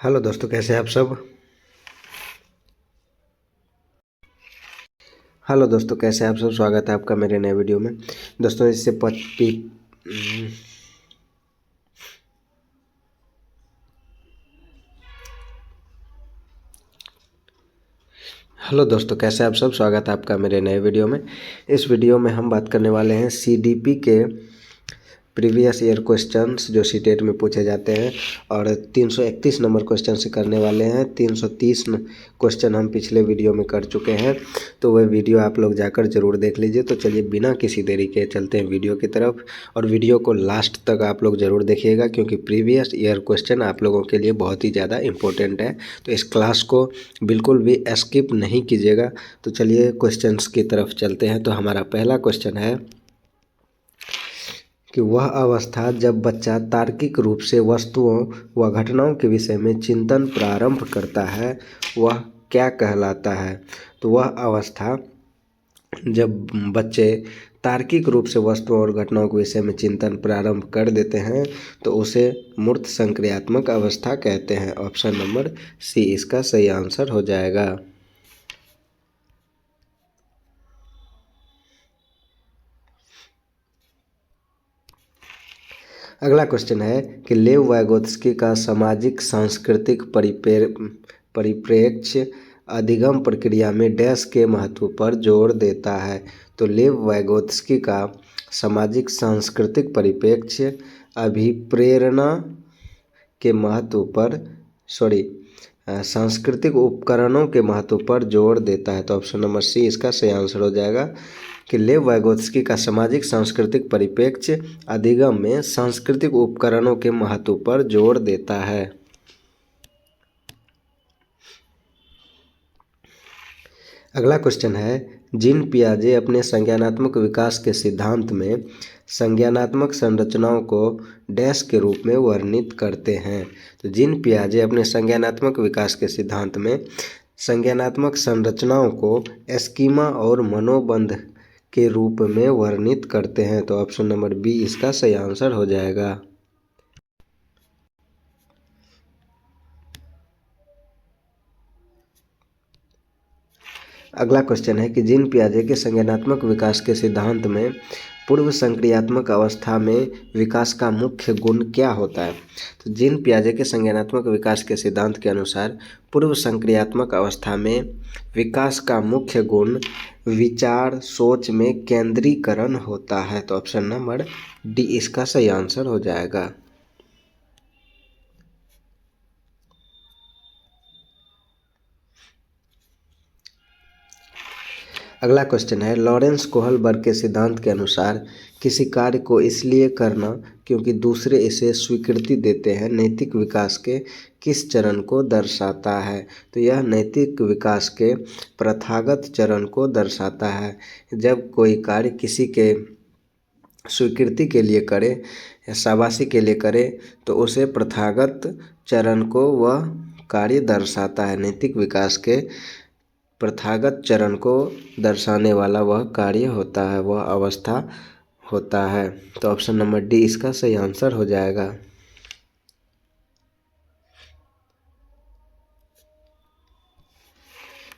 Hello दोस्तों, कैसे हैं आप सब। हेलो दोस्तों, कैसे हैं आप सब। स्वागत है आपका मेरे नए वीडियो में। दोस्तों इससे हेलो दोस्तों, कैसे हैं आप सब। स्वागत है आपका मेरे नए वीडियो में। इस वीडियो में हम बात करने वाले हैं सीडीपी के प्रीवियस ईयर क्वेश्चंस जो सीटेट में पूछे जाते हैं, और 331 नंबर क्वेश्चन से करने वाले हैं। 330 क्वेश्चन हम पिछले वीडियो में कर चुके हैं, तो वह वीडियो आप लोग जाकर ज़रूर देख लीजिए। तो चलिए बिना किसी देरी के चलते हैं वीडियो की तरफ, और वीडियो को लास्ट तक आप लोग ज़रूर देखिएगा, क्योंकि प्रीवियस ईयर क्वेश्चन आप लोगों के लिए बहुत ही ज़्यादा इंपॉर्टेंट है। तो इस क्लास को बिल्कुल भी स्किप नहीं कीजिएगा। तो चलिए क्वेश्चंस की तरफ चलते हैं। तो हमारा पहला क्वेश्चन है कि वह अवस्था जब बच्चा तार्किक रूप से वस्तुओं व घटनाओं के विषय में चिंतन प्रारंभ करता है, वह क्या कहलाता है। तो वह अवस्था जब बच्चे तार्किक रूप से वस्तुओं और घटनाओं के विषय में चिंतन प्रारंभ कर देते हैं, तो उसे मूर्त संक्रियात्मक अवस्था कहते हैं। ऑप्शन नंबर सी इसका सही आंसर हो जाएगा। अगला क्वेश्चन है कि लेव वाइगोत्स्की का सामाजिक सांस्कृतिक परिप्रेक्ष्य अधिगम प्रक्रिया में डैश के महत्व पर जोर देता है। तो लेव वाइगोत्स्की का सामाजिक सांस्कृतिक परिप्रेक्ष्य अभिप्रेरणा के महत्व पर सांस्कृतिक उपकरणों के महत्व पर जोर देता है। तो ऑप्शन नंबर सी इसका सही आंसर हो जाएगा कि लेव वाइगोत्स्की का सामाजिक सांस्कृतिक परिप्रेक्ष्य अधिगम में सांस्कृतिक उपकरणों के महत्व पर जोर देता है। अगला क्वेश्चन है, जीन पियाजे अपने संज्ञानात्मक विकास के सिद्धांत में संज्ञानात्मक संरचनाओं को डैश के रूप में वर्णित करते हैं। तो जीन पियाजे अपने संज्ञानात्मक विकास के सिद्धांत में संज्ञानात्मक संरचनाओं को स्कीमा और मनोबंध के रूप में वर्णित करते हैं। तो ऑप्शन नंबर बी इसका सही आंसर हो जाएगा। अगला क्वेश्चन है कि जीन पियाजे के संज्ञानात्मक विकास के सिद्धांत में पूर्व संक्रियात्मक अवस्था में विकास का मुख्य गुण क्या होता है। तो जीन पियाजे के संज्ञानात्मक विकास के सिद्धांत के अनुसार पूर्व संक्रियात्मक अवस्था में विकास का मुख्य गुण विचार सोच में केंद्रीकरण होता है। तो ऑप्शन नंबर डी इसका सही आंसर हो जाएगा। अगला क्वेश्चन है, लॉरेंस कोहलबर्ग के सिद्धांत के अनुसार किसी कार्य को इसलिए करना क्योंकि दूसरे इसे स्वीकृति देते हैं नैतिक विकास के किस चरण को दर्शाता है। तो यह नैतिक विकास के प्रथागत चरण को दर्शाता है। जब कोई कार्य किसी के स्वीकृति के लिए करे या शाबाशी के लिए करे, तो उसे प्रथागत चरण को वह कार्य दर्शाता है। नैतिक विकास के प्रथागत चरण को दर्शाने वाला वह कार्य होता है, वह अवस्था होता है। तो ऑप्शन नंबर डी इसका सही आंसर हो जाएगा।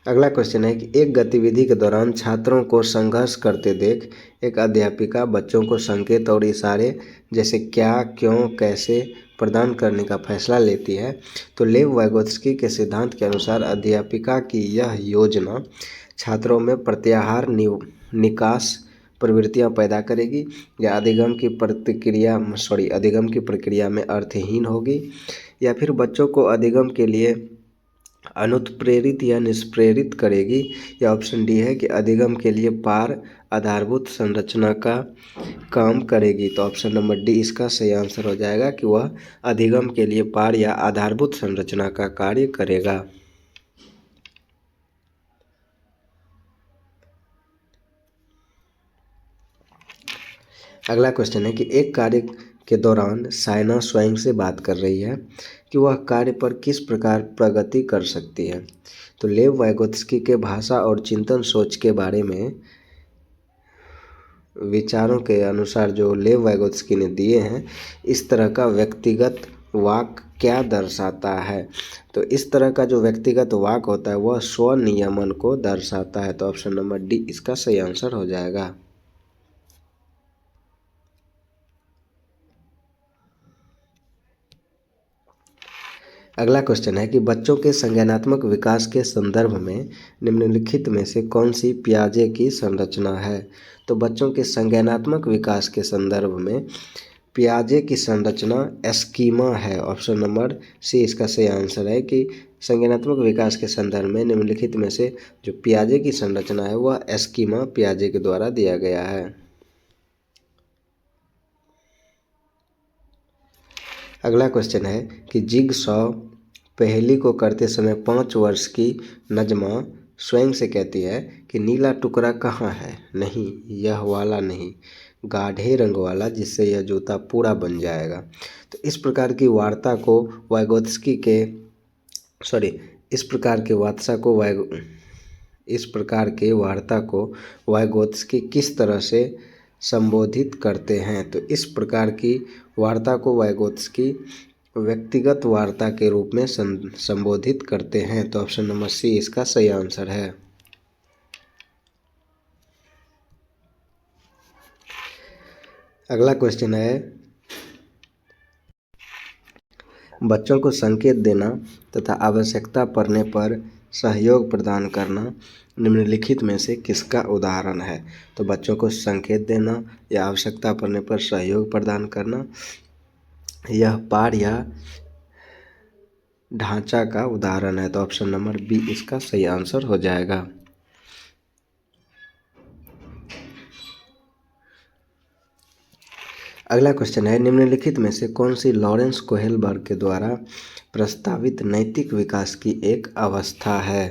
अगला क्वेश्चन है कि एक गतिविधि के दौरान छात्रों को संघर्ष करते देख एक अध्यापिका बच्चों को संकेत और इशारे जैसे क्या, क्यों, कैसे प्रदान करने का फैसला लेती है। तो लेव वाइगोत्स्की के सिद्धांत के अनुसार अध्यापिका की यह योजना छात्रों में प्रत्याहार निकास प्रवृत्तियां पैदा करेगी, या अधिगम की प्रक्रिया में अर्थहीन होगी, या फिर बच्चों को अधिगम के लिए अनुत्प्रेरित या निष्प्रेरित करेगी, या ऑप्शन डी है कि अधिगम के लिए पार आधारभूत संरचना का काम करेगी। तो ऑप्शन नंबर डी इसका सही आंसर हो जाएगा कि वह अधिगम के लिए पार या आधारभूत संरचना का कार्य करेगा। अगला क्वेश्चन है कि एक कार्य के दौरान सायना स्वयं से बात कर रही है कि वह कार्य पर किस प्रकार प्रगति कर सकती है। तो लेव वाइगोत्स्की के भाषा और चिंतन सोच के बारे में विचारों के अनुसार जो लेव वाइगोत्स्की ने दिए हैं, इस तरह का व्यक्तिगत वाक क्या दर्शाता है। तो इस तरह का जो व्यक्तिगत वाक्य होता है वह स्वनियमन को दर्शाता है। तो ऑप्शन नंबर डी इसका सही आंसर हो जाएगा। अगला क्वेश्चन है कि बच्चों के संज्ञानात्मक विकास के संदर्भ में निम्नलिखित में से कौन सी पियाजे की संरचना है। तो बच्चों के संज्ञानात्मक विकास के संदर्भ में पियाजे की संरचना स्कीमा है। ऑप्शन नंबर सी इसका सही आंसर है कि संज्ञानात्मक विकास के संदर्भ में निम्नलिखित में से जो पियाजे की संरचना है वह स्कीमा पियाजे के द्वारा दिया गया है। अगला क्वेश्चन है कि जिगसॉ पहेली को करते समय 5 वर्ष की नजमा स्वयं से कहती है कि नीला टुकड़ा कहाँ है। नहीं, यह वाला नहीं, गाढ़े रंग वाला, जिससे यह जूता पूरा बन जाएगा। तो इस प्रकार की वार्ता को वाइगोत्स्की के इस प्रकार के वार्ता को वाइगोत्स्की किस तरह से संबोधित करते हैं। तो इस प्रकार की वार्ता को वाइगोत्स्की व्यक्तिगत वार्ता के रूप में संबोधित करते हैं। तो ऑप्शन नंबर सी इसका सही आंसर है। अगला क्वेश्चन है बच्चों को संकेत देना तथा आवश्यकता पड़ने पर सहयोग प्रदान करना निम्नलिखित में से किसका उदाहरण है। तो बच्चों को संकेत देना या आवश्यकता पड़ने पर सहयोग प्रदान करना यह पाठ या ढांचा का उदाहरण है। तो ऑप्शन नंबर बी इसका सही आंसर हो जाएगा। अगला क्वेश्चन है निम्नलिखित में से कौन सी लॉरेंस कोहेलबर्ग के द्वारा प्रस्तावित नैतिक विकास की एक अवस्था है।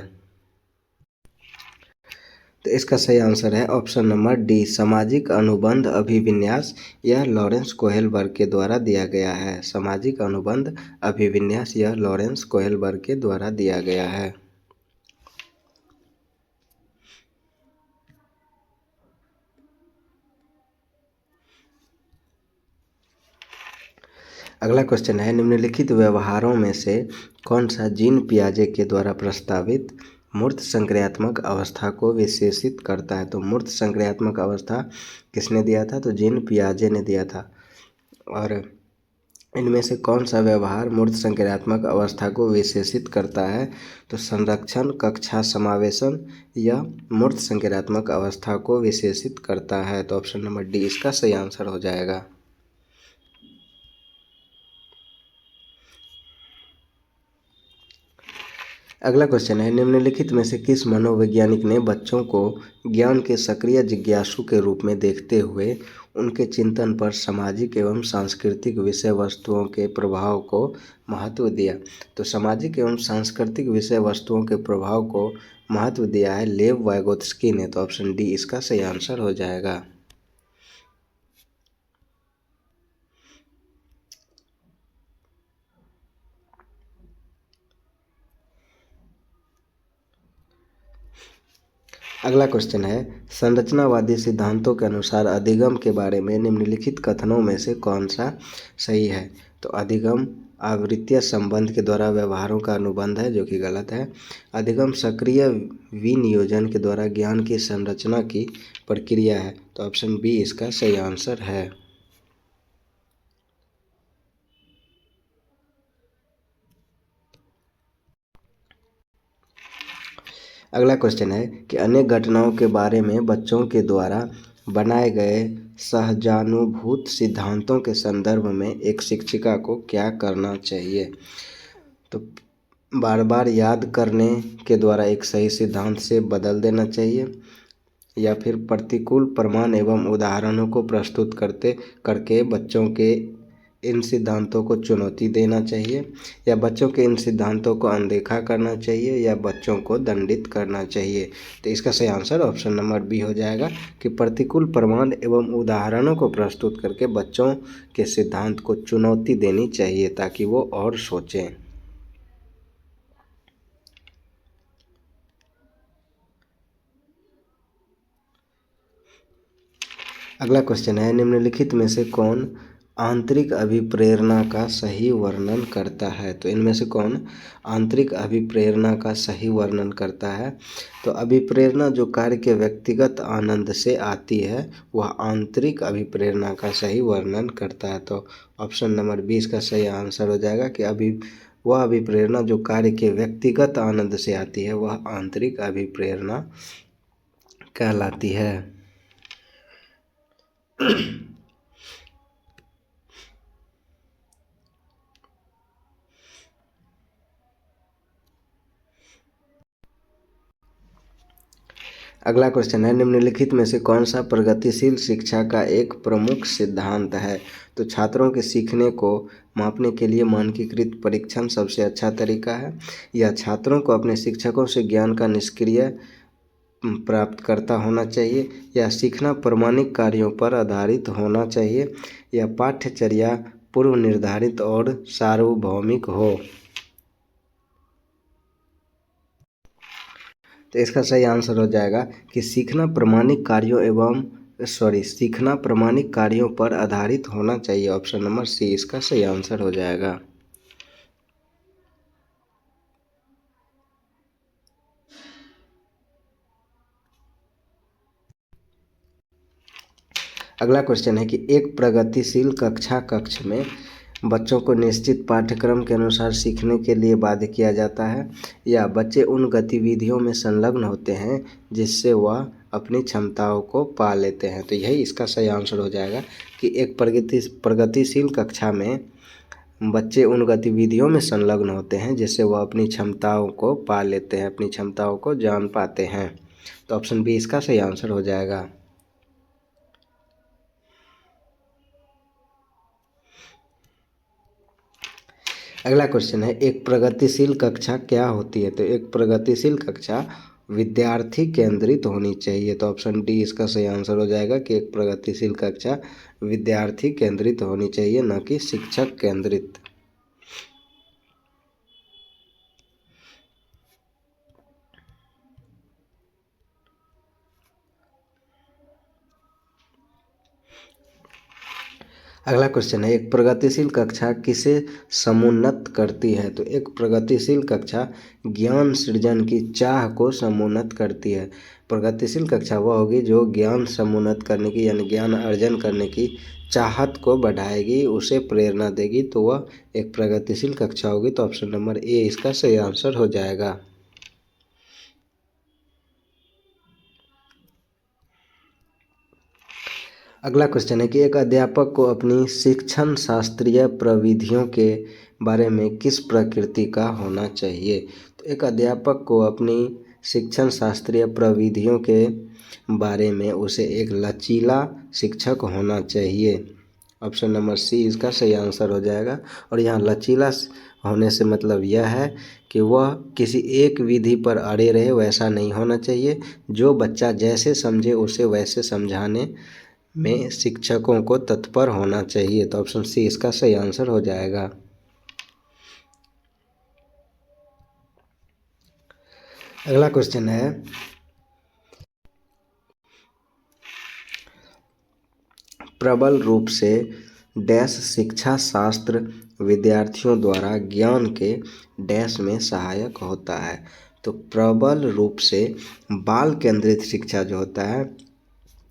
तो इसका सही आंसर है ऑप्शन नंबर डी सामाजिक अनुबंध अभिविन्यास। यह लॉरेंस कोहेलबर्ग के द्वारा दिया गया है। सामाजिक अनुबंध अभिविन्यास यह लॉरेंस कोहेलबर्ग के द्वारा दिया गया है। अगला क्वेश्चन है निम्नलिखित व्यवहारों में से कौन सा जीन पियाजे के द्वारा प्रस्तावित मूर्त संक्रियात्मक अवस्था को विशेषित करता है। तो मूर्त संक्रियात्मक अवस्था किसने दिया था। तो जीन पियाजे ने दिया था। और इनमें से कौन सा व्यवहार मूर्त संक्रियात्मक अवस्था को विशेषित करता है। तो संरक्षण, कक्षा समावेशन यह मूर्त संक्रियात्मक अवस्था को विशेषित करता है। तो ऑप्शन नंबर डी इसका सही आंसर हो जाएगा। अगला क्वेश्चन है निम्नलिखित में से किस मनोवैज्ञानिक ने बच्चों को ज्ञान के सक्रिय जिज्ञासु के रूप में देखते हुए उनके चिंतन पर सामाजिक एवं सांस्कृतिक विषय वस्तुओं के प्रभाव को महत्व दिया। तो सामाजिक एवं सांस्कृतिक विषय वस्तुओं के प्रभाव को महत्व दिया है लेव वाइगोत्स्की ने। तो ऑप्शन डी इसका सही आंसर हो जाएगा। अगला क्वेश्चन है संरचनावादी सिद्धांतों के अनुसार अधिगम के बारे में निम्नलिखित कथनों में से कौन सा सही है। तो अधिगम आवृत्तीय संबंध के द्वारा व्यवहारों का अनुबंध है, जो कि गलत है। अधिगम सक्रिय विनियोजन के द्वारा ज्ञान की संरचना की प्रक्रिया है। तो ऑप्शन बी इसका सही आंसर है। अगला क्वेश्चन है कि अनेक घटनाओं के बारे में बच्चों के द्वारा बनाए गए सहजानुभूत सिद्धांतों के संदर्भ में एक शिक्षिका को क्या करना चाहिए। तो बार बार याद करने के द्वारा एक सही सिद्धांत से बदल देना चाहिए, या फिर प्रतिकूल प्रमाण एवं उदाहरणों को प्रस्तुत करके बच्चों के इन सिद्धांतों को चुनौती देना चाहिए, या बच्चों के इन सिद्धांतों को अनदेखा करना चाहिए, या बच्चों को दंडित करना चाहिए। तो इसका सही आंसर ऑप्शन नंबर बी हो जाएगा कि प्रतिकूल प्रमाण एवं उदाहरणों को प्रस्तुत करके बच्चों के सिद्धांत को चुनौती देनी चाहिए ताकि वो और सोचें। अगला क्वेश्चन है निम्नलिखित में से कौन आंतरिक अभिप्रेरणा का सही वर्णन करता है। तो इनमें से कौन आंतरिक अभिप्रेरणा का सही वर्णन करता है? तो अभिप्रेरणा जो कार्य के व्यक्तिगत आनंद से आती है वह आंतरिक अभिप्रेरणा का सही वर्णन करता है। तो ऑप्शन नंबर 20 का सही आंसर हो जाएगा कि वह अभिप्रेरणा जो कार्य के व्यक्तिगत आनंद से आती है वह आंतरिक अभिप्रेरणा कहलाती है। अगला क्वेश्चन है, निम्नलिखित में से कौन सा प्रगतिशील शिक्षा का एक प्रमुख सिद्धांत है? तो छात्रों के सीखने को मापने के लिए मानकीकृत परीक्षण सबसे अच्छा तरीका है, या छात्रों को अपने शिक्षकों से ज्ञान का निष्क्रिय प्राप्तकर्ता होना चाहिए, या सीखना प्रमाणिक कार्यों पर आधारित होना चाहिए, या पाठ्यचर्या पूर्व निर्धारित और सार्वभौमिक हो? तो इसका सही आंसर हो जाएगा कि सीखना प्रमाणिक कार्यों पर आधारित होना चाहिए। ऑप्शन नंबर सी इसका सही आंसर हो जाएगा। अगला क्वेश्चन है कि एक प्रगतिशील कक्ष में बच्चों को निश्चित पाठ्यक्रम के अनुसार सीखने के लिए बाध्य किया जाता है, या बच्चे उन गतिविधियों में संलग्न होते हैं जिससे वह अपनी क्षमताओं को पा लेते हैं? तो यही इसका सही आंसर हो जाएगा कि एक प्रगतिशील कक्षा में बच्चे उन गतिविधियों में संलग्न होते हैं जिससे वह अपनी क्षमताओं को पा लेते हैं, अपनी क्षमताओं को जान पाते हैं। तो ऑप्शन बी इसका सही आंसर हो जाएगा। अगला क्वेश्चन है, एक प्रगतिशील कक्षा क्या होती है? तो एक प्रगतिशील कक्षा विद्यार्थी केंद्रित होनी चाहिए। तो ऑप्शन डी इसका सही आंसर हो जाएगा कि एक प्रगतिशील कक्षा विद्यार्थी केंद्रित होनी चाहिए, न कि शिक्षक केंद्रित। अगला क्वेश्चन है, एक प्रगतिशील कक्षा किसे समुन्नत करती है? तो एक प्रगतिशील कक्षा ज्ञान सृजन की चाह को समुन्नत करती है। प्रगतिशील कक्षा वह होगी जो ज्ञान समुन्नत करने की यानी ज्ञान अर्जन करने की चाहत को बढ़ाएगी, उसे प्रेरणा देगी, तो वह एक प्रगतिशील कक्षा होगी। तो ऑप्शन नंबर ए इसका सही आंसर हो जाएगा। अगला क्वेश्चन है कि एक अध्यापक को अपनी शिक्षण शास्त्रीय प्रविधियों के बारे में किस प्रकृति का होना चाहिए? तो एक अध्यापक को अपनी शिक्षण शास्त्रीय प्रविधियों के बारे में उसे एक लचीला शिक्षक होना चाहिए। ऑप्शन नंबर सी इसका सही आंसर हो जाएगा। और यहाँ लचीला होने से मतलब यह है कि वह किसी एक विधि पर अड़े रहे, वैसा नहीं होना चाहिए। जो बच्चा जैसे समझे उसे वैसे समझाने में शिक्षकों को तत्पर होना चाहिए। तो ऑप्शन सी इसका सही आंसर हो जाएगा। अगला क्वेश्चन है, प्रबल रूप से डैश शिक्षा शास्त्र विद्यार्थियों द्वारा ज्ञान के डैश में सहायक होता है। तो प्रबल रूप से बाल केंद्रित शिक्षा जो होता है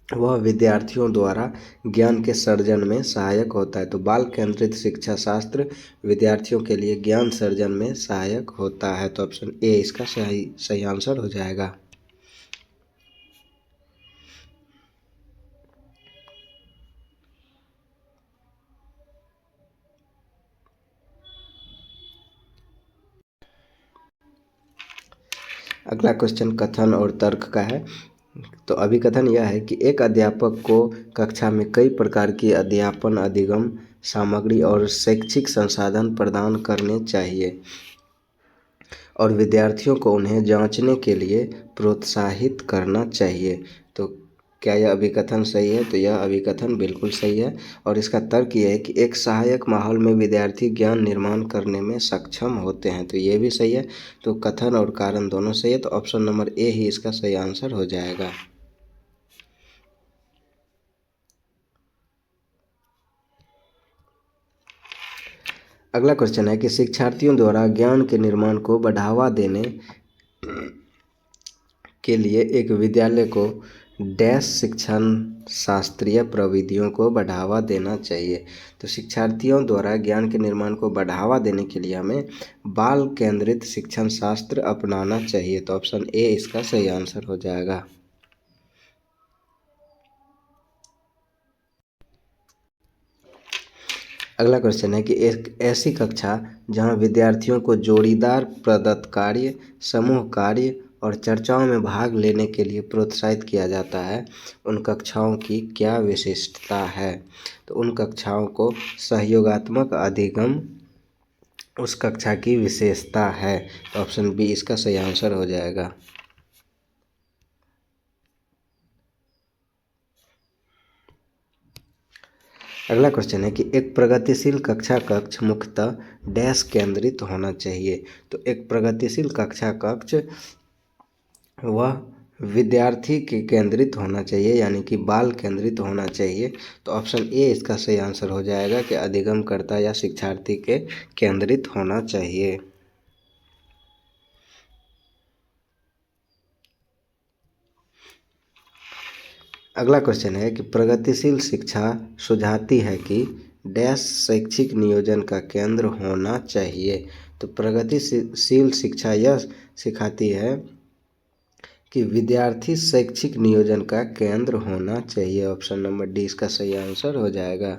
वह विद्यार्थियों द्वारा ज्ञान के सर्जन में सहायक होता है। तो बाल केंद्रित शिक्षा शास्त्र विद्यार्थियों के लिए ज्ञान सर्जन में सहायक होता है। तो ऑप्शन ए इसका सही आंसर हो जाएगा। अगला क्वेश्चन कथन और तर्क का है। तो अभिकथन यह है कि एक अध्यापक को कक्षा में कई प्रकार की अध्यापन अधिगम सामग्री और शैक्षिक संसाधन प्रदान करने चाहिए और विद्यार्थियों को उन्हें जांचने के लिए प्रोत्साहित करना चाहिए। तो क्या यह अभिकथन सही है? तो यह अभिकथन बिल्कुल सही है। और इसका तर्क यह है कि एक सहायक माहौल में विद्यार्थी ज्ञान निर्माण करने में सक्षम होते हैं। तो ये भी सही है। तो कथन और कारण दोनों सही है। तो ऑप्शन नंबर ए ही इसका सही आंसर हो जाएगा। अगला क्वेश्चन है कि शिक्षार्थियों द्वारा ज्ञान के निर्माण को बढ़ावा देने के लिए एक विद्यालय को डैश शिक्षण शास्त्रीय प्रविधियों को बढ़ावा देना चाहिए। तो शिक्षार्थियों द्वारा ज्ञान के निर्माण को बढ़ावा देने के लिए हमें बाल केंद्रित शिक्षण शास्त्र अपनाना चाहिए। तो ऑप्शन ए इसका सही आंसर हो जाएगा। अगला क्वेश्चन है कि एक ऐसी कक्षा जहां विद्यार्थियों को जोड़ीदार प्रदत्त कार्य, समूह कार्य और चर्चाओं में भाग लेने के लिए प्रोत्साहित किया जाता है, उन कक्षाओं की क्या विशिष्टता है? तो उन कक्षाओं को सहयोगात्मक अधिगम उस कक्षा की विशेषता है। तो ऑप्शन बी इसका सही आंसर हो जाएगा। अगला क्वेश्चन है कि एक प्रगतिशील कक्षा कक्ष मुख्यतः डैश केंद्रित होना चाहिए। तो एक प्रगतिशील कक्षा कक्ष वह विद्यार्थी के केंद्रित होना चाहिए, यानी कि बाल केंद्रित होना चाहिए। तो ऑप्शन ए इसका सही आंसर हो जाएगा कि अधिगमकर्ता या शिक्षार्थी के केंद्रित होना चाहिए। अगला क्वेश्चन है कि प्रगतिशील शिक्षा सुझाती है कि डैश शैक्षिक नियोजन का केंद्र होना चाहिए। तो प्रगतिशील शिक्षा यह सिखाती है कि विद्यार्थी शैक्षिक नियोजन का केंद्र होना चाहिए। ऑप्शन नंबर डी इसका सही आंसर हो जाएगा।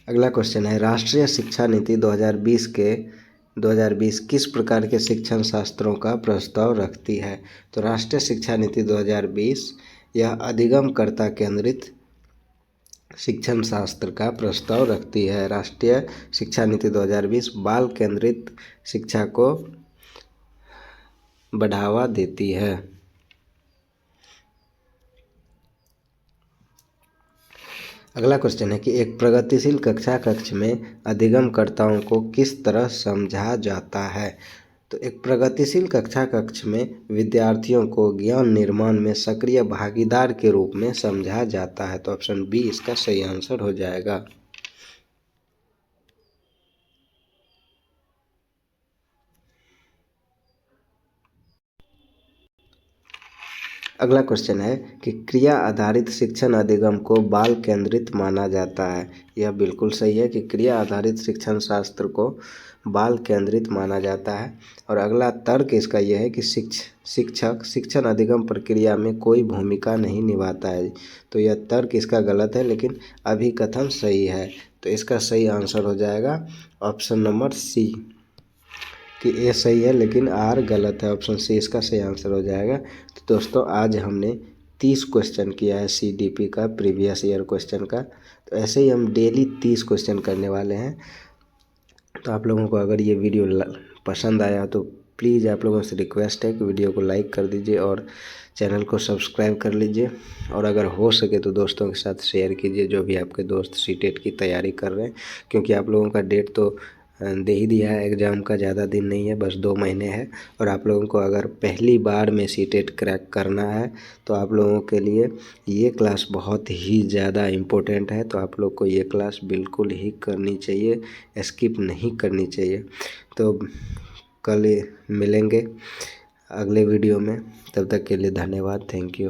अगला क्वेश्चन है राष्ट्रीय शिक्षा नीति 2020 किस प्रकार के शिक्षण शास्त्रों का प्रस्ताव रखती है? तो राष्ट्रीय शिक्षा नीति 2020 यह अधिगमकर्ता केंद्रित शिक्षण शास्त्र का प्रस्ताव रखती है। राष्ट्रीय शिक्षा नीति 2020 बाल केंद्रित शिक्षा को बढ़ावा देती है। अगला क्वेश्चन है कि एक प्रगतिशील कक्षा कक्ष में अधिगमकर्ताओं को किस तरह समझा जाता है? तो एक प्रगतिशील कक्षा कक्ष में विद्यार्थियों को ज्ञान निर्माण में सक्रिय भागीदार के रूप में समझा जाता है। तो ऑप्शन बी इसका सही आंसर हो जाएगा। अगला क्वेश्चन है कि क्रिया आधारित शिक्षण अधिगम को बाल केंद्रित माना जाता है। यह बिल्कुल सही है कि क्रिया आधारित शिक्षण शास्त्र को बाल केंद्रित माना जाता है। और अगला तर्क इसका यह है कि शिक्षक शिक्षण अधिगम प्रक्रिया में कोई भूमिका नहीं निभाता है। तो यह तर्क इसका गलत है, लेकिन अभिकथन सही है। तो इसका सही आंसर हो जाएगा ऑप्शन नंबर सी कि ए सही है लेकिन आर गलत है। ऑप्शन सी इसका सही आंसर हो जाएगा। तो दोस्तों आज हमने 30 क्वेश्चन किया है CDP का, प्रीवियस ईयर क्वेश्चन का। तो ऐसे ही हम डेली 30 क्वेश्चन करने वाले हैं। तो आप लोगों को अगर ये वीडियो पसंद आया तो प्लीज़ आप लोगों से रिक्वेस्ट है कि वीडियो को लाइक कर दीजिए और चैनल को सब्सक्राइब कर लीजिए। और अगर हो सके तो दोस्तों के साथ शेयर कीजिए जो भी आपके दोस्त सीटेट की तैयारी कर रहे हैं, क्योंकि आप लोगों का डेट तो दे ही दिया है। एग्ज़ाम का ज़्यादा दिन नहीं है, बस 2 महीने है। और आप लोगों को अगर पहली बार में सीटेट क्रैक करना है तो आप लोगों के लिए ये क्लास बहुत ही ज़्यादा इम्पोर्टेंट है। तो आप लोग को ये क्लास बिल्कुल ही करनी चाहिए, स्किप नहीं करनी चाहिए। तो कल मिलेंगे अगले वीडियो में, तब तक के लिए धन्यवाद, थैंक यू।